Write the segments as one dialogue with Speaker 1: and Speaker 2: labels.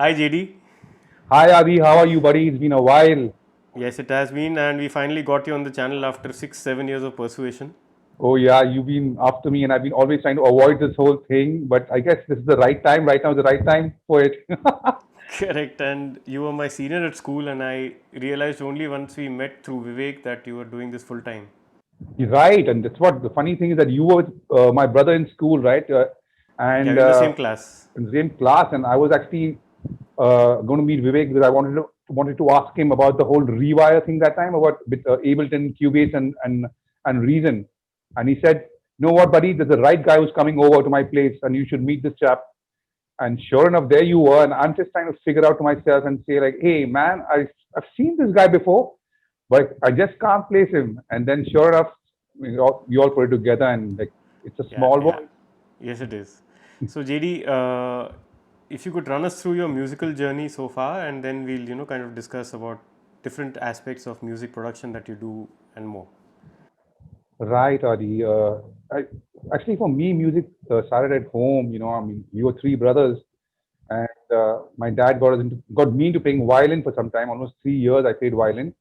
Speaker 1: Hi JD.
Speaker 2: Hi Adi, how are you, buddy? It's been a while.
Speaker 1: Yes, it has been, and we finally got you on the channel after 6-7 years of persuasion.
Speaker 2: Oh yeah, you've been after me, and I've been always trying to avoid this whole thing. But I guess this is the right time. Right now is the right time for it.
Speaker 1: Correct, and you were my senior at school, and I realized only once we met through Vivek that you were doing this full time.
Speaker 2: You're right, and that's what the funny thing is that you were with, my brother in school, right?
Speaker 1: Yeah,
Speaker 2: And
Speaker 1: we're in the same class.
Speaker 2: in the same class, and I was actually going to meet Vivek because I wanted to ask him about the whole rewire thing that time about with Ableton, Cubase, and Reason. And he said, "You know what, buddy? There's a right guy who's coming over to my place, and you should meet this chap." And sure enough, there you were. And I'm just trying to figure out to myself and say, like, hey, man, I've seen this guy before, but I just can't place him. And then sure enough, we all put it together, and like, it's a
Speaker 1: Yeah,
Speaker 2: small
Speaker 1: yeah.
Speaker 2: world.
Speaker 1: Yes, it is. So JD, if you could run us through your musical journey so far, and then we'll kind of discuss about different aspects of music production that you do and more.
Speaker 2: Right, Adi. I, actually, for me, music started at home. I mean, we were three brothers, and my dad got me into playing violin for some time. Almost 3 years, I played violin,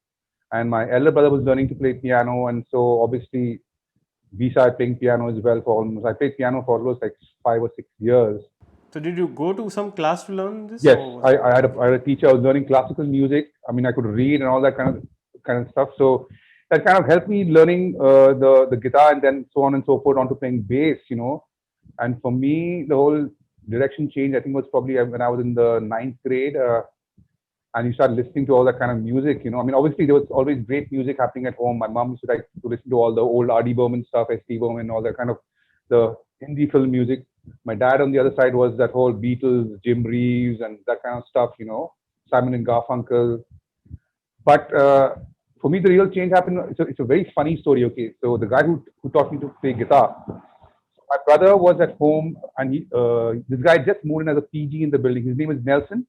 Speaker 2: and my elder brother was learning to play piano, and so obviously we started playing piano as well for almost. I played piano for almost like 5 or 6 years.
Speaker 1: So did you go to some class to learn this,
Speaker 2: Yes,
Speaker 1: or was
Speaker 2: I,
Speaker 1: it?
Speaker 2: I had a teacher. I was learning classical music. I mean, I could read and all that kind of stuff. So that kind of helped me learning the guitar and then so on and so forth onto playing bass. And for me, the whole direction change, I think, was probably when I was in the ninth grade. And you start listening to all that kind of music. I mean, obviously there was always great music happening at home. My mom used to like to listen to all the old R.D. Burman stuff, S.T. Burman, all that kind of the Hindi film music. My dad on the other side was that whole Beatles, Jim Reeves, and that kind of stuff. Simon and Garfunkel. But for me, the real change happened. It's a very funny story. Okay, so the guy who taught me to play guitar, my brother was at home, and this guy just moved in as a PG in the building. His name is Nelson,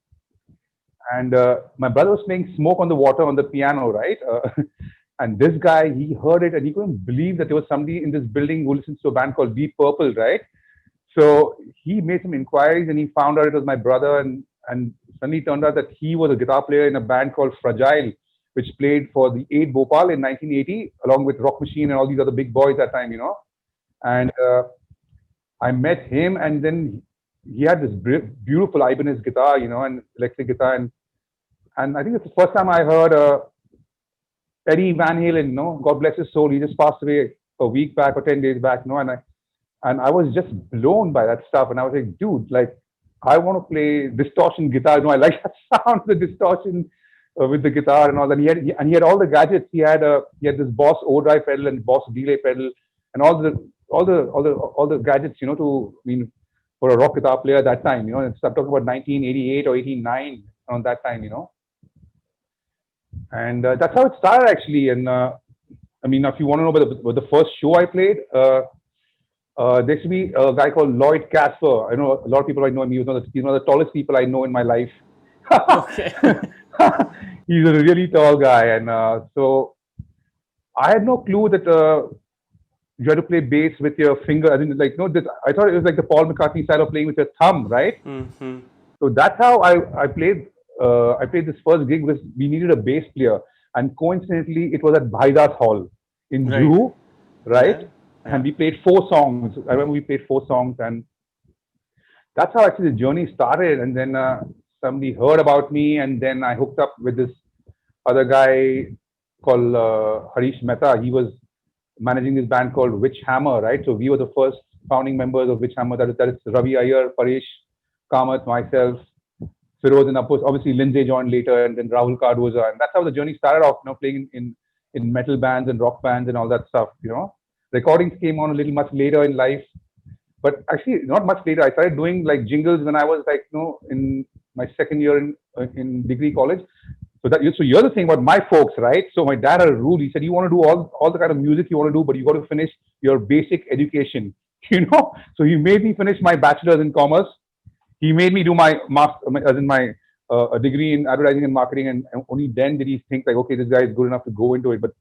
Speaker 2: and my brother was playing Smoke on the Water on the piano, right? And this guy, he heard it and he couldn't believe that there was somebody in this building who listens to a band called Deep Purple, right? So he made some inquiries and he found out it was my brother, and suddenly turned out that he was a guitar player in a band called Fragile, which played for the 8 Bhopal in 1980, along with Rock Machine and all these other big boys that time. And I met him, and then he had this beautiful Ibanez guitar, and electric guitar, and I think it's the first time I heard Eddie Van Halen. God bless his soul. He just passed away a week back or 10 days back. And I was just blown by that stuff. And I was like, dude, like I want to play distortion guitar. I like that sound, the distortion with the guitar and all that. And he had all the gadgets. He had this Boss overdrive pedal and Boss delay pedal and all the gadgets. I mean, for a rock guitar player at that time. And I'm talking about 1988 or 89 around that time. And that's how it started actually. And I mean, if you want to know about the first show I played, there should be a guy called Lloyd Casper. I know a lot of people I know him. He's one of the tallest people I know in my life.
Speaker 1: Okay.
Speaker 2: He's a really tall guy, and so I had no clue that you had to play bass with your finger. I think like no, this, I thought it was like the Paul McCartney style of playing with your thumb, right?
Speaker 1: Mm-hmm.
Speaker 2: So that's how I played. I played this first gig because we needed a bass player, and coincidentally, it was at Bhaidas Hall in
Speaker 1: Right.
Speaker 2: Juhu, right?
Speaker 1: Yeah.
Speaker 2: And
Speaker 1: Yeah.
Speaker 2: we played 4 songs. I remember we played 4 songs, and that's how actually the journey started. And then somebody heard about me, and then I hooked up with this other guy called Harish Mehta. He was managing this band called Witch Hammer, right? So we were the first founding members of Witch Hammer. That is Ravi Iyer, Paresh Kamath, myself, Feroz, and of course, obviously Lindsay joined later, and then Rahul Cardoza, and that's how the journey started off. Playing in metal bands and rock bands and all that stuff. Recordings came on a little much later in life, but actually not much later. I started doing like jingles when I was like in my second year in degree college. So you're the thing about my folks, right? So my dad had a rule. He said you want to do all the kind of music you want to do, but you got to finish your basic education. So he made me finish my bachelor's in commerce. He made me do my master, as in my a degree in advertising and marketing, and only then did he think like, okay, this guy is good enough to go into it. But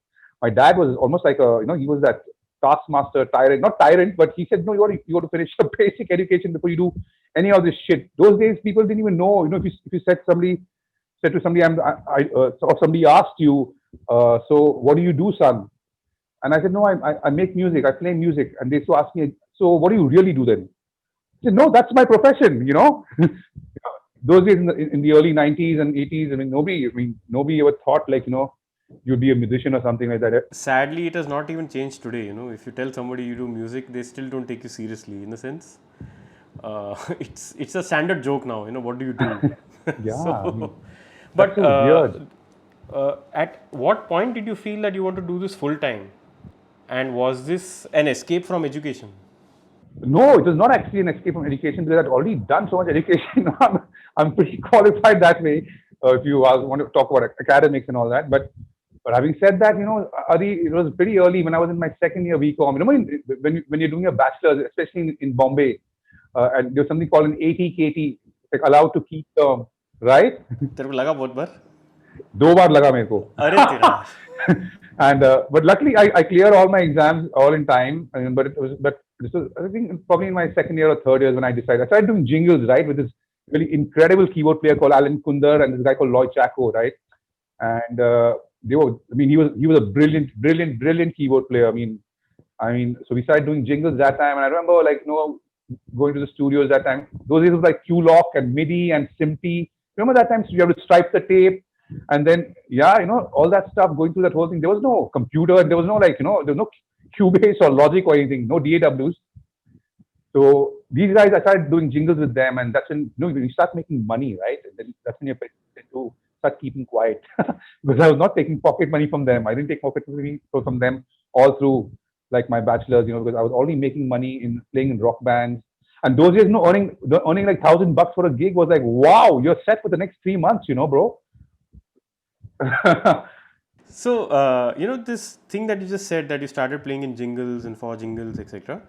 Speaker 2: my dad was almost like he was that taskmaster, tyrant, not tyrant, but he said, no, you got to finish your basic education before you do any of this shit. Those days, people didn't even know. If you said to somebody, or somebody asked you, so what do you do, son? And I said, no, I make music, I play music. And they so asked me, so what do you really do then? I said, no, that's my profession. Those days in the early 90s and 80s, nobody ever thought you'd be a musician or something like that.
Speaker 1: Sadly, it has not even changed today. If you tell somebody you do music, they still don't take you seriously. In a sense, it's a standard joke now. What do you do?
Speaker 2: Yeah,
Speaker 1: So,
Speaker 2: that's
Speaker 1: but
Speaker 2: so weird.
Speaker 1: at what point did you feel that you want to do this full time? And was this an escape from education?
Speaker 2: No, it was not actually an escape from education because I'd already done so much education. I'm pretty qualified that way. If you want to talk about academics and all that, but having said that, Adi, it was pretty early when I was in my second year BCom. When you're doing a bachelor's, especially in Bombay, and there's something called an 80 KT, like allowed to keep term, right?
Speaker 1: तेरे को लगा बहुत बार?
Speaker 2: 2 बार लगा मेरे को.
Speaker 1: अरे तेरा.
Speaker 2: And but luckily I cleared all my exams all in time. But this was, I think, probably in my second year or third year when I started doing jingles, right, with this really incredible keyboard player called Alan Kunder and this guy called Lloyd Chaco, right? And he was a brilliant keyboard player. So we started doing jingles that time, and I remember going to the studios that time. Those days it was like Q-Lock and MIDI and SMPTE. Remember that time? So you have to stripe the tape, and then all that stuff, going through that whole thing. There was no computer, and there was no there was no Cubase or Logic or anything, no DAWs. So these guys, I started doing jingles with them, and that's when you start making money, right? And then that's when you have to start keeping quiet because I was not taking pocket money from them. I didn't take pocket money from them all through like my bachelor's, because I was already making money in playing in rock bands. And those days, earning like $1,000 for a gig was like, wow, you're set for the next 3 months, bro.
Speaker 1: So, this thing that you just said that you started playing in jingles and for jingles, etc.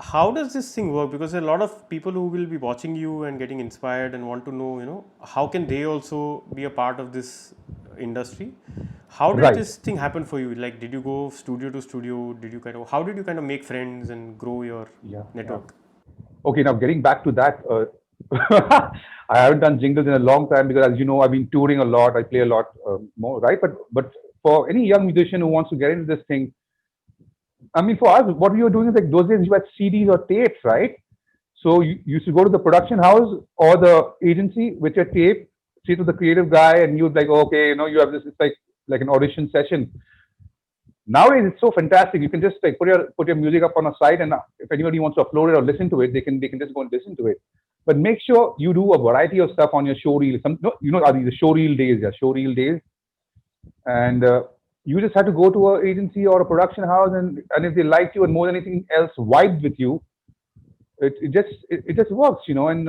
Speaker 1: How does this thing work? Because there are a lot of people who will be watching you and getting inspired and want to know, how can they also be a part of this industry? How did
Speaker 2: Right.
Speaker 1: this thing happen for you? Like, did you go studio to studio? How did you kind of make friends and grow your network?
Speaker 2: Okay, now getting back to that, I haven't done jingles in a long time because, as you know, I've been touring a lot. I play a lot more, right? But for any young musician who wants to get into this thing, for us, what we were doing is like those days you had CDs or tapes, right? So you used to go to the production house or the agency with your tape, see to the creative guy, and you'd like, okay, you have this. It's like an audition session. Nowadays it's so fantastic. You can just like put your music up on a site, and if anybody wants to upload it or listen to it, they can just go and listen to it. But make sure you do a variety of stuff on your show reel. Are these the show reel days? Yeah, show reel days. And you just have to go to an agency or a production house, and if they like you and more than anything else vibed with you, it just works, And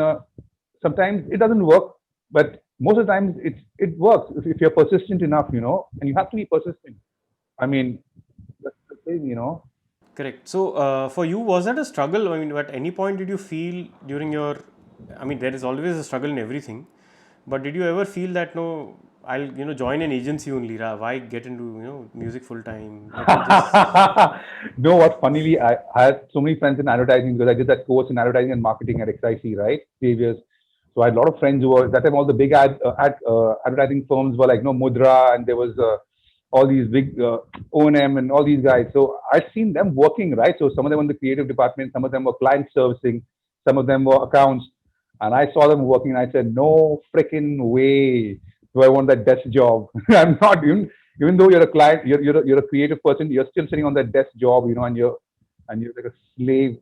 Speaker 2: sometimes it doesn't work, but most of the times it works if you're persistent enough, and you have to be persistent. That's the thing.
Speaker 1: Correct. So, for you, was that a struggle? At any point did you feel during your, there is always a struggle in everything, but did you ever feel that, no, I'll, join an agency only, why get into, music full time?
Speaker 2: No, what funnily, I had so many friends in advertising because I did that course in advertising and marketing at XIC, right? 3 years. So I had a lot of friends who were, that time all the big advertising firms were like, Mudra, and there was all these big O&M and all these guys. So I'd seen them working, right? So some of them in the creative department, some of them were client servicing, some of them were accounts. And I saw them working and I said, no freaking way do I want that desk job. I'm not, even though you're a client, you're a creative person, you're still sitting on that desk job, and you're like a slave.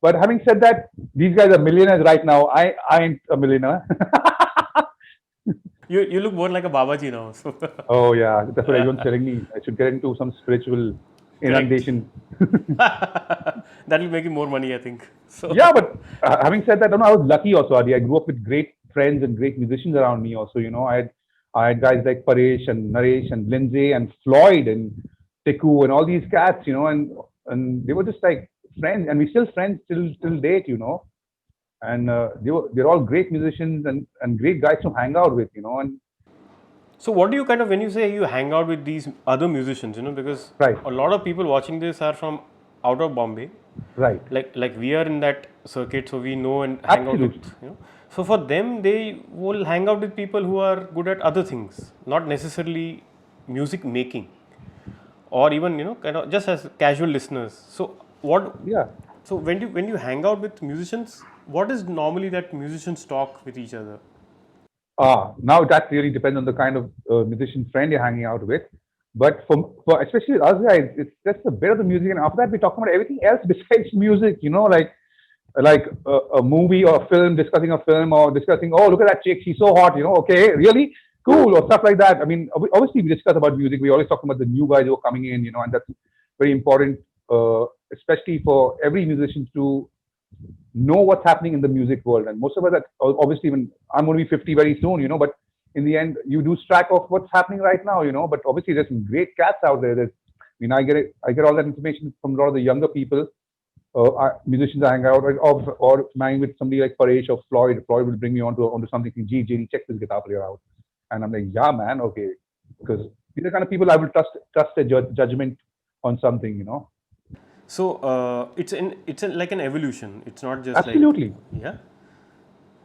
Speaker 2: But having said that, these guys are millionaires right now. I ain't a millionaire.
Speaker 1: You look more like a Babaji now. So.
Speaker 2: Oh yeah, that's what everyone's telling me. I should get into some spiritual inundation.
Speaker 1: That will make you more money, I think. So.
Speaker 2: Yeah, but having said that, I was lucky also, Adi. I grew up with great friends and great musicians around me also. I had guys like Paresh and Naresh and Lindsay and Floyd and Teku and all these cats, and they were just like friends, and we're still friends till date, and they're all great musicians and great guys to hang out with, and
Speaker 1: so what do you when you say you hang out with these other musicians, because
Speaker 2: right.
Speaker 1: a lot of people watching this are from out of Bombay,
Speaker 2: Right.
Speaker 1: like we are in that circuit, so we know and hang out with,
Speaker 2: Absolutely.
Speaker 1: so for them they will hang out with people who are good at other things, not necessarily music making, or even kind of just as casual listeners. So what,
Speaker 2: Yeah.
Speaker 1: so when you hang out with musicians, what is normally that musicians talk with each other?
Speaker 2: Now that really depends on the kind of musician friend you're hanging out with. But for especially us guys, it's just a bit of the music, and after that we talk about everything else besides music. Like a movie or a film, discussing a film or discussing, oh, look at that chick, she's so hot. Okay, really cool or stuff like that. I mean, obviously we discuss about music. We always talk about the new guys who are coming in, and that's very important, especially for every musician to know what's happening in the music world. And most of us, obviously, when I'm going to be 50 very soon, but in the end, you lose track of what's happening right now, But obviously, there's some great cats out there. I get all that information from a lot of the younger people, musicians I hang out with, or hanging with somebody like Paresh or Floyd. Floyd will bring me onto something. JD, check this guitar player out, and I'm like, yeah, man, okay, because these are the kind of people I will trust their judgment on something.
Speaker 1: So it's like an evolution. It's not just like,
Speaker 2: Absolutely.
Speaker 1: yeah,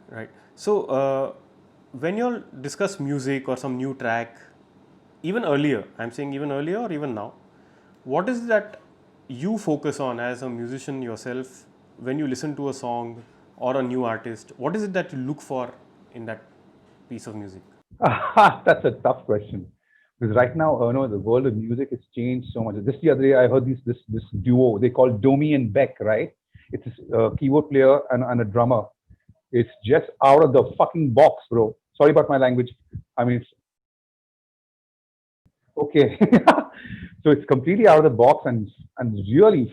Speaker 1: right. So when you all discuss music or some new track, even earlier, I'm saying even earlier or even now, what is that you focus on as a musician yourself when you listen to a song or a new artist? What is it that you look for in that piece of music?
Speaker 2: That's a tough question. Because right now, no, the world of music has changed so much. Just the other day, I heard this duo. They call Domi and Beck, right? It's a keyboard player and a drummer. It's just out of the fucking box, bro. Sorry about my language. I mean, it's okay. So it's completely out of the box and really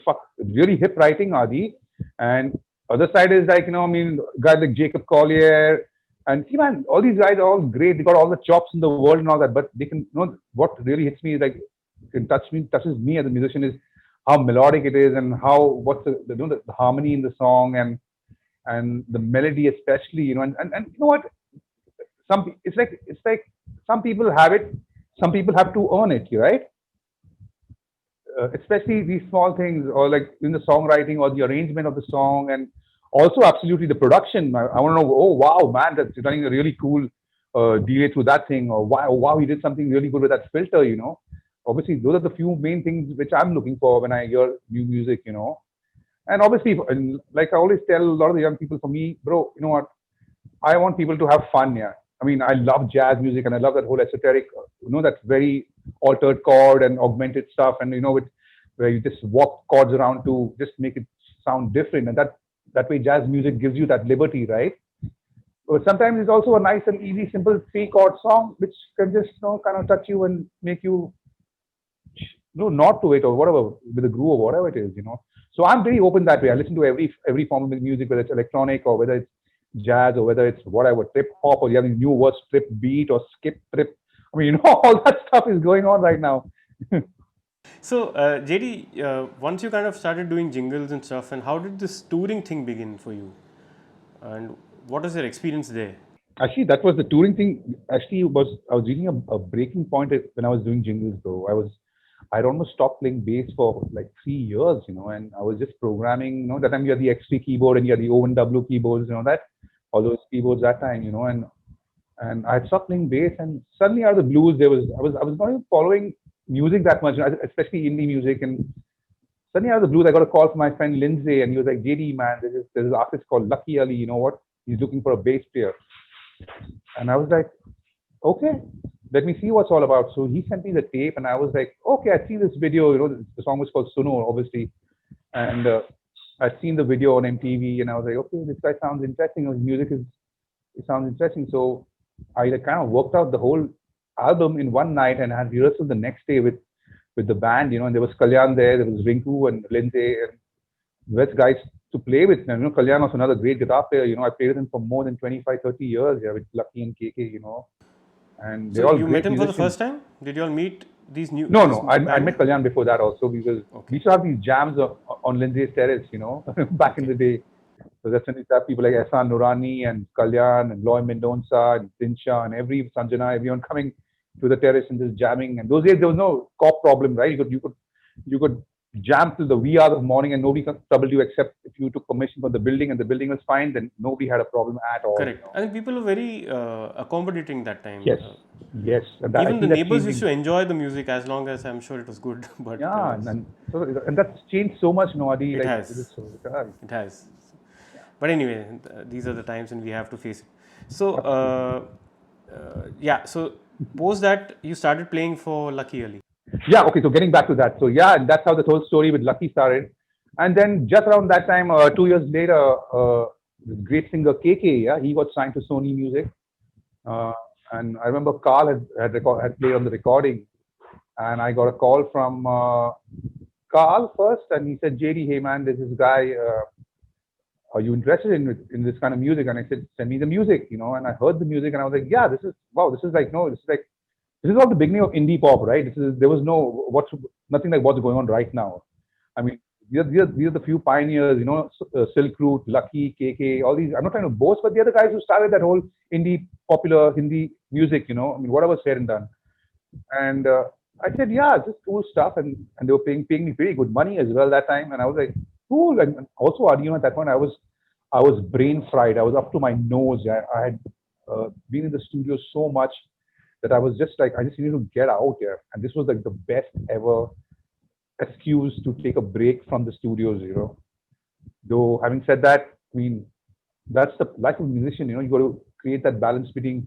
Speaker 2: hip writing, Adi. And other side is like, I mean, guys like Jacob Collier and see, man, all these guys are all great. They got all the chops in the world and all that, but they can, what really hits me is like, touches me as a musician is how melodic it is and how, what's the harmony in the song and the melody especially, and you know what, it's like some people have it, some people have to earn it, right? Especially these small things, or like in the songwriting or the arrangement of the song, and also absolutely the production. I want to know, oh wow, man, that's running a really cool delay through that thing, or wow, wow, he did something really good with that filter. Obviously, those are the few main things which I'm looking for when I hear new music. And obviously, and like I always tell a lot of the young people, for me, bro, you know what? I want people to have fun. Yeah. I mean, I love jazz music and I love that whole esoteric, that very altered chord and augmented stuff. And, where you just walk chords around to just make it sound different. And that way jazz music gives you that liberty, right? But sometimes it's also a nice and easy, simple 3 chord song, which can just, kind of touch you and make you, nod to it or whatever, with a groove or whatever it is. So I'm very open that way. I listen to every form of music, whether it's electronic or whether it's jazz or whether it's whatever, trip hop, or you have these new words, trip beat or skip trip. I mean, all that stuff is going on right now.
Speaker 1: So JD, once you kind of started doing jingles and stuff, and how did this touring thing begin for you? And what was your experience there?
Speaker 2: Actually, that was the touring thing. Actually, I was reaching a breaking point when I was doing jingles, though. I'd almost stopped playing bass for like 3 years, and I was just programming. That time you had the X3 keyboard and you had the O&W keyboards, that all those keyboards that time, and I had stopped playing bass, and suddenly out of the blues, I was not even following music that much, especially indie music, and suddenly out of the blues, I got a call from my friend Lindsay, and he was like, "JD, man, there's an artist called Lucky Ali. You know what? He's looking for a bass player." And I was like, "Okay, let me see what's all about." So he sent me the tape, and I was like, "Okay, I see this video. The song was called Suno, obviously, and I'd seen the video on MTV, and I was like, okay, this guy sounds interesting. His music it sounds interesting." So I like, kind of worked out the whole album in one night and had rehearsal the next day with the band, and there was Kalyan there was Rinku and Lindsay and best guys to play with. And, Kalyan was another great guitar player. I played with him for more than 25, 30 years, yeah, with Lucky and KK. And
Speaker 1: So
Speaker 2: they're all
Speaker 1: you met
Speaker 2: great
Speaker 1: him for the
Speaker 2: musicians.
Speaker 1: first time? Did you all meet these new
Speaker 2: No,
Speaker 1: this
Speaker 2: no, I
Speaker 1: band?
Speaker 2: met Kalyan before that also, because we
Speaker 1: Okay.
Speaker 2: used to have these jams on Lindsay's terrace, back in
Speaker 1: Okay.
Speaker 2: the day. So that's when you have people like Ehsan Nurani and Kalyan and Loy Mendonca and Dinsha and Sanjana, everyone coming to the terrace and just jamming. And those days there was no cop problem, right? You could jam till the wee hours of morning and nobody troubled you except if you took permission from the building and the building was fine, then nobody had a problem at all,
Speaker 1: Correct. I think people are very accommodating that time.
Speaker 2: Yes, yes. And that, I
Speaker 1: Even the
Speaker 2: see that
Speaker 1: neighbors used
Speaker 2: changing.
Speaker 1: to enjoy the music as long as I'm sure it was good. But
Speaker 2: Yeah, and so and that's changed so much, no, Adi.
Speaker 1: it
Speaker 2: Like it is
Speaker 1: has,
Speaker 2: so.
Speaker 1: it has. But anyway, these are the times and we have to face it. So
Speaker 2: Absolutely.
Speaker 1: yeah. So post that you started playing for Lucky Ali.
Speaker 2: Yeah. Okay. So getting back to that. So yeah, and that's how the whole story with Lucky started. And then just around that time, 2 years later, this great singer KK, yeah, he got signed to Sony Music. Uh, and I remember Carl had played on the recording, and I got a call from Carl first, and he said, "JD, hey man, there's this guy. Are you interested in this kind of music?" And I said, "Send me the music, you know." And I heard the music, and I was like, "Yeah, this is wow. This is like no, this is like this is all the beginning of indie pop, right? There was what's nothing like what's going on right now. I mean, these are the few pioneers, you know, Silk Route, Lucky, KK, all these. I'm not trying to boast, but they're the guys who started that whole indie popular Hindi music, you know. I mean, whatever said and done." And I said, "Yeah, just cool stuff." And they were paying me pretty good money as well that time. And I was like, "Cool." And also, you know, at that point, I was brain fried. I was up to my nose. I had been in the studio so much that I was just like, I just needed to get out here. And this was like the best ever excuse to take a break from the studios, you know. Though having said that, I mean, that's the life of a musician, you know. You got to create that balance between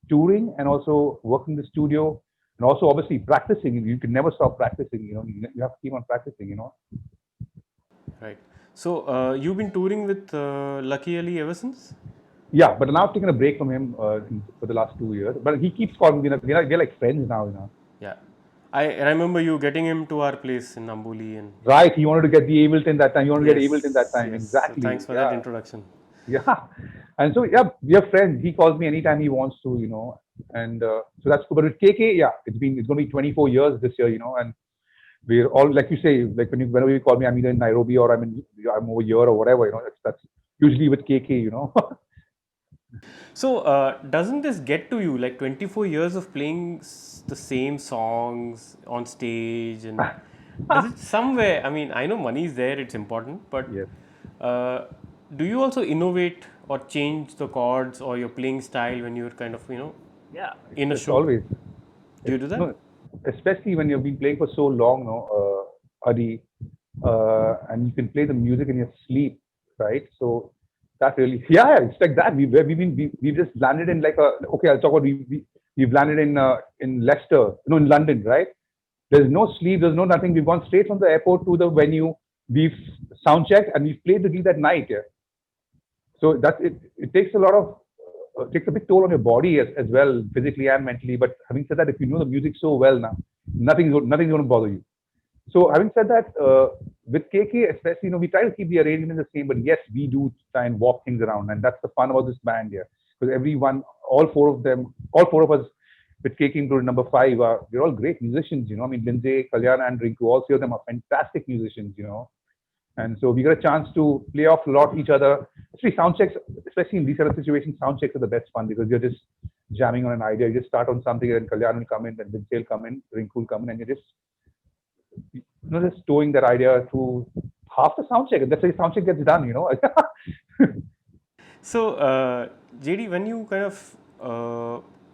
Speaker 2: touring and also working in the studio and also obviously practicing. You can never stop practicing, you know. You have to keep on practicing, you know.
Speaker 1: Right. So you've been touring with Lucky Ali ever since?
Speaker 2: Yeah, but now I've taken a break from him for the last 2 years. But he keeps calling me. We're like friends now, you know.
Speaker 1: Yeah. I remember you getting him to our place in Amboli and
Speaker 2: Right. He wanted to get the Ableton that time. You want to get Ableton that
Speaker 1: yes,
Speaker 2: time.
Speaker 1: yes. So
Speaker 2: Exactly.
Speaker 1: thanks for that
Speaker 2: Yeah.
Speaker 1: introduction.
Speaker 2: Yeah. And so, yeah, we are friends. He calls me anytime he wants to, you know. And so that's cool. But with KK, yeah, it's going to be 24 years this year, you know. And we're all, like you say, like whenever you call me, I'm either in Nairobi or I'm over here or whatever, you know. That's usually with KK, you know.
Speaker 1: So doesn't this get to you like 24 years of playing the same songs on stage and does it somewhere, I mean, I know money is there, it's important, but
Speaker 2: Yes.
Speaker 1: uh, do you also innovate or change the chords or your playing style when you're kind of,
Speaker 2: Yeah.
Speaker 1: in a
Speaker 2: It's
Speaker 1: show?
Speaker 2: always.
Speaker 1: Do you do that?
Speaker 2: No, especially when you've been playing for so long, no, Adi, and you can play the music in your sleep, right? So that really, yeah, it's like that. We've just landed in like a. Okay, I'll talk about we've landed in Leicester, no, in London, right? There's no sleep, there's no nothing. We've gone straight from the airport to the venue. We've sound checked and we've played the gig that night. Yeah. So that's it. It takes a lot of takes a big toll on your body as well, physically and mentally. But having said that, if you know the music so well now, nothing's going to bother you. So having said that, with KK especially, you know, we try to keep the arrangement the same, but yes, we do try and walk things around, and that's the fun about this band here. Because everyone, all four of us, with KK included number five, we're all great musicians. You know, I mean, Lindsay, Kalyana, and Rinku, all three of them are fantastic musicians. You know, and so we got a chance to play off a lot each other. Especially sound checks, especially in these sort of situations, sound checks are the best fun because you're just jamming on an idea. You just start on something, and Kalyan will come in, then Vince will come in, Rinku will come in, and you're just towing that idea through half the sound check. And that's how the sound check gets done, you know.
Speaker 1: So, JD, when you kind of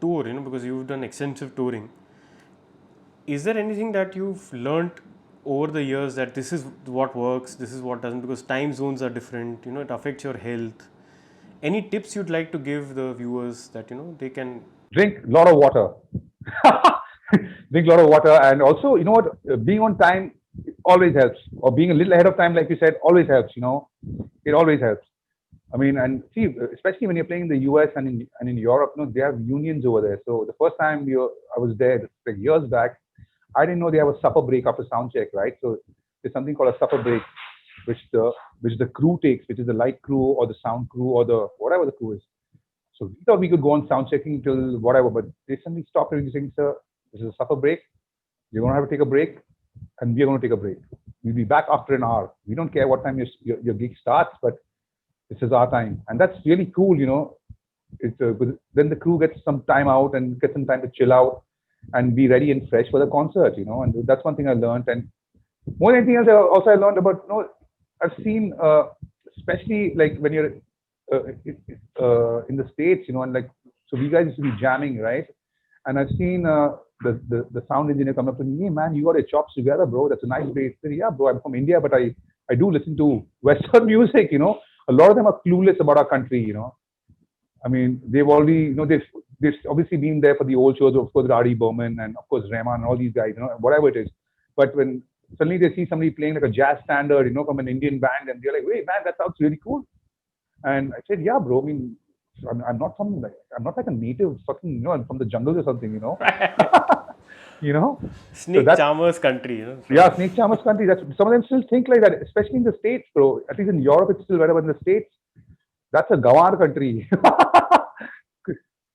Speaker 1: tour, because you've done extensive touring, is there anything that you've learned over the years that this is what works, this is what doesn't? Because time zones are different, it affects your health. Any tips you'd like to give the viewers that they can?
Speaker 2: Drink a lot of water. Drink a lot of water, and also, you know what, being on time always helps, or being a little ahead of time, like you said, always helps. You know, it always helps. I mean, and see, especially when you're playing in the US and in Europe, they have unions over there. So the first time I was there, like years back, I didn't know they have a supper break after sound check, right? So there's something called a supper break, which the crew takes, which is the light crew or the sound crew or the whatever the crew is. So we thought we could go on sound checking till whatever, but they suddenly stopped everything, saying, "Sir, this is a supper break. You're going to have to take a break, and we're going to take a break. We'll be back after an hour. We don't care what time your gig starts, but this is our time." And that's really cool, you know. Then the crew gets some time out and gets some time to chill out and be ready and fresh for the concert, you know. And that's one thing I learned. And More than anything else, also I learned about, I've seen, especially like when you're in the States, and like, so we guys used to be jamming, right? And I've seen the sound engineer come up to me, hey man, you got your chops together, bro. That's a nice bass. I said, yeah, bro, I'm from India, but I do listen to Western music, A lot of them are clueless about our country. I mean, they've already, they've obviously been there for the old shows, of course, R.D. Berman and of course Rahman and all these guys, whatever it is. But when suddenly they see somebody playing like a jazz standard, from an Indian band, and they're like, "Wait, man, that sounds really cool." And I said, "Yeah, bro. I mean, I'm not like a native fucking, I'm from the jungle or something. You know. So
Speaker 1: Snake
Speaker 2: that's
Speaker 1: charmers country,
Speaker 2: yeah, Snake Charmers country. That's some of them still think like that, especially in the States, bro. At least in Europe, it's still better, but in the States, that's a Gawar country.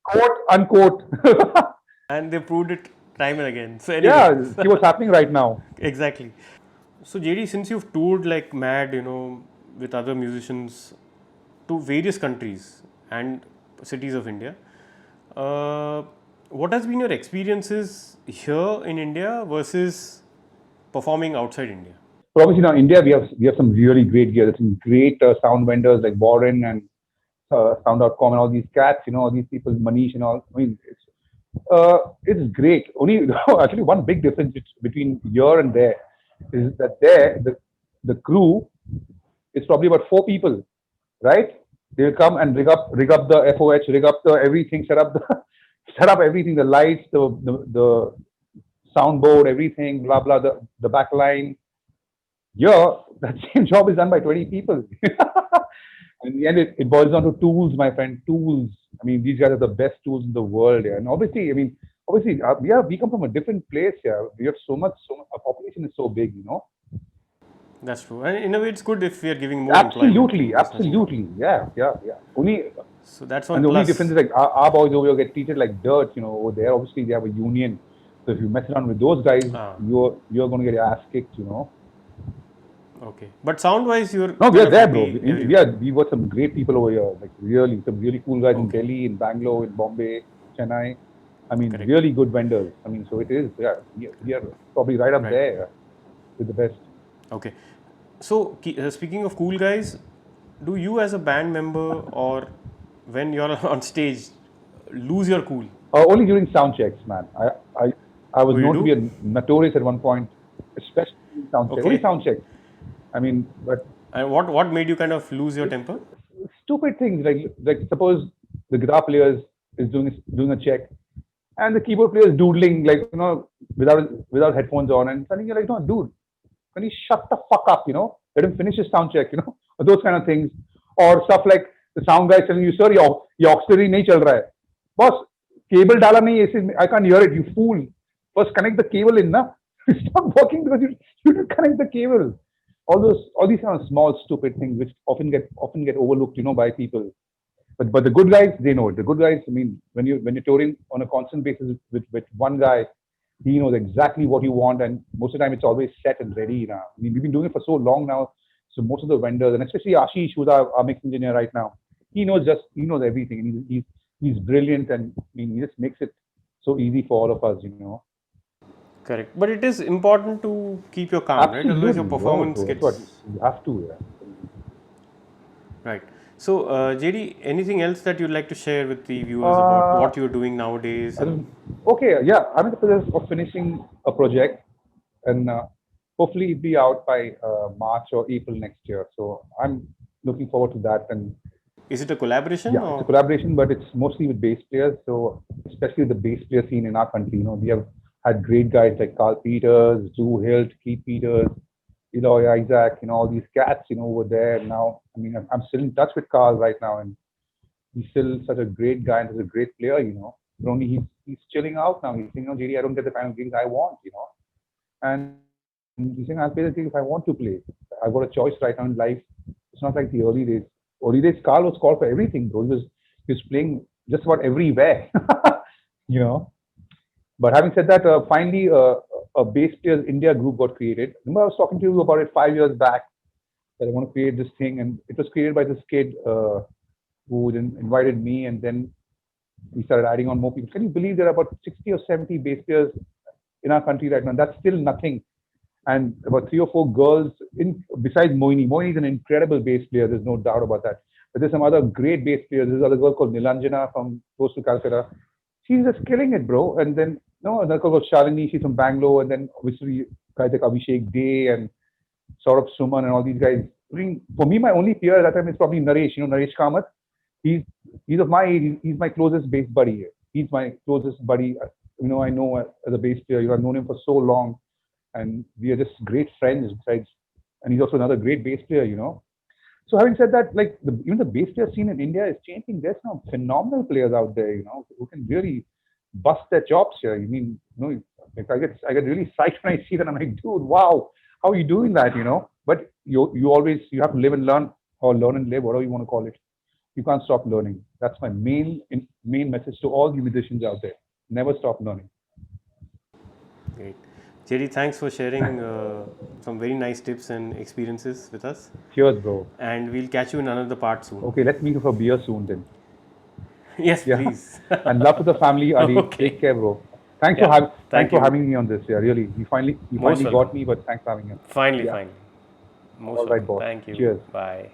Speaker 2: Quote unquote.
Speaker 1: and they proved it time and again. So anyway,
Speaker 2: Yeah, see what's happening right now.
Speaker 1: exactly. So JD, since you've toured like mad, with other musicians to various countries and cities of India, uh, what has been your experiences here in India versus performing outside India?
Speaker 2: But obviously now India, we have some really great gear. There's some great sound vendors like Warren and Sound.com and all these cats. All these people, Manish and all. I mean, it's great. Only actually one big difference between here and there is that there the crew is probably about 4 people, right? They'll come and rig up the FOH, rig up the everything, set up the set up everything, the lights, the soundboard, everything, blah blah, the back line. Yeah, that same job is done by 20 people. In the end, it boils down to tools, my friend. Tools. I mean, these guys are the best tools in the world. Yeah. And obviously, we come from a different place. Yeah, we have so much. Our population is so big.
Speaker 1: That's true. And in a way, it's good if we are giving more employment.
Speaker 2: Absolutely,
Speaker 1: There's nothing wrong.
Speaker 2: absolutely. Yeah, yeah, yeah.
Speaker 1: So that's
Speaker 2: And
Speaker 1: one
Speaker 2: the only difference
Speaker 1: plus.
Speaker 2: is like our boys over here get treated like dirt. Over there, obviously they have a union. So if you mess around with those guys,
Speaker 1: Ah,
Speaker 2: you're going to get your ass kicked.
Speaker 1: okay. But sound wise, you're
Speaker 2: No, we
Speaker 1: kind
Speaker 2: are
Speaker 1: of
Speaker 2: there, bro.
Speaker 1: happy everywhere.
Speaker 2: We got some great people over here. Like really, some really cool guys in
Speaker 1: Okay.
Speaker 2: Delhi, in Bangalore, in Bombay, Chennai. I mean,
Speaker 1: Correct.
Speaker 2: really good vendors. I mean, so it is. Yeah, we are probably right up
Speaker 1: Right.
Speaker 2: there with the best.
Speaker 1: Okay. So speaking of cool guys, do you as a band member or when you're on stage lose your cool?
Speaker 2: Only during sound checks, man. I was
Speaker 1: Oh, you
Speaker 2: known to be
Speaker 1: do?
Speaker 2: a notorious at one point, especially in sound check. Only
Speaker 1: Okay.
Speaker 2: sound checks. I mean, but
Speaker 1: And what made you kind of lose your temper?
Speaker 2: stupid things like suppose the guitar player is doing a check, and the keyboard player is doodling like without headphones on, and suddenly you're like, no, dude, can you shut the fuck up? Let him finish his sound check. Or those kind of things, or stuff like the sound guy telling you, sir, your auxiliary nahi chal raha hai. Boss, cable dala nahi hai, I can't hear it. You fool. First connect the cable in, na. It's not working because you didn't connect the cable. All these kind of small stupid things which often get overlooked, by people. But the good guys, they know it. The good guys, I mean, when you're touring on a constant basis with one guy, he knows exactly what you want, and most of the time it's always set and ready now. I mean, we've been doing it for so long now, so most of the vendors, and especially Ashish, who's our mix engineer right now, he knows everything, and he's brilliant, and I mean, he just makes it so easy for all of us.
Speaker 1: Correct. But it is important to keep your calm, right? Otherwise, your
Speaker 2: Absolutely, yo,
Speaker 1: performance
Speaker 2: bro. That's what
Speaker 1: gets
Speaker 2: you have to. Yeah.
Speaker 1: right. So, JD, anything else that you'd like to share with the viewers about
Speaker 2: Uh,
Speaker 1: what you're doing nowadays?
Speaker 2: I
Speaker 1: And
Speaker 2: don't, okay, yeah, I'm in the process of finishing a project, and hopefully it'll be out by March or April next year. So I'm looking forward to that. And
Speaker 1: is it a collaboration
Speaker 2: yeah, it's a
Speaker 1: or?
Speaker 2: collaboration, but it's mostly with bass players. So especially the bass player scene in our country, we have had great guys like Carl Peters, Drew Hilt, Keith Peters, Eloy Isaac, all these cats, over there. Now, I mean, I'm still in touch with Carl right now, and he's still such a great guy and such a great player. But only he's chilling out now. He's saying, JD, I don't get the kind of gigs I want. And he's saying, I'll play the gigs if I want to play. I've got a choice right now in life. It's not like the early days. Early days, Carl was called for everything, bro. He was playing just about everywhere. you know. But having said that, finally, a bass players India group got created. Remember, I was talking to you about it 5 years back that I want to create this thing, and it was created by this kid who then invited me, and then we started adding on more people. Can you believe there are about 60 or 70 bass players in our country right now? That's still nothing. and about 3 or 4 girls in besides Moini. Moini is an incredible bass player. There's no doubt about that. But there's some other great bass players. There's another girl called Nilanjana from close to Calcutta. She's just killing it, bro. And then no, another girl called Shalini. She's from Bangalore. And then obviously guys like Abhishek Day and Saurabh Suman and all these guys. I mean, for me, my only peer at that time is probably Naresh. You know, Naresh Kamath. He's he's of my age. He's my closest bass buddy. He's my closest buddy. I know as a bass player. I've known him for so long, and we are just great friends. Besides, and he's also another great bass player. So having said that, like even the bass player scene in India is changing. There's some phenomenal players out there, who can really bust their chops here. Like I get really psyched when I see that. I'm like, dude, wow, how are you doing that? But you have to live and learn, or learn and live, whatever you want to call it. You can't stop learning. That's my main message to all the musicians out there. Never stop learning.
Speaker 1: Great. JD, thanks for sharing some very nice tips and experiences with us.
Speaker 2: Cheers, bro.
Speaker 1: And we'll catch you in another part soon.
Speaker 2: Okay, let's meet for beer soon then.
Speaker 1: Yes,
Speaker 2: Yeah.
Speaker 1: please.
Speaker 2: And love to the family, Adi.
Speaker 1: Okay.
Speaker 2: Take care, bro. Thanks
Speaker 1: Yeah,
Speaker 2: for
Speaker 1: thank you.
Speaker 2: having me on this. Yeah, really. You finally
Speaker 1: Most
Speaker 2: got
Speaker 1: welcome.
Speaker 2: me, but thanks for having me.
Speaker 1: Finally,
Speaker 2: Yeah.
Speaker 1: finally. Most
Speaker 2: All right,
Speaker 1: welcome.
Speaker 2: boss.
Speaker 1: Thank you.
Speaker 2: Cheers.
Speaker 1: Bye.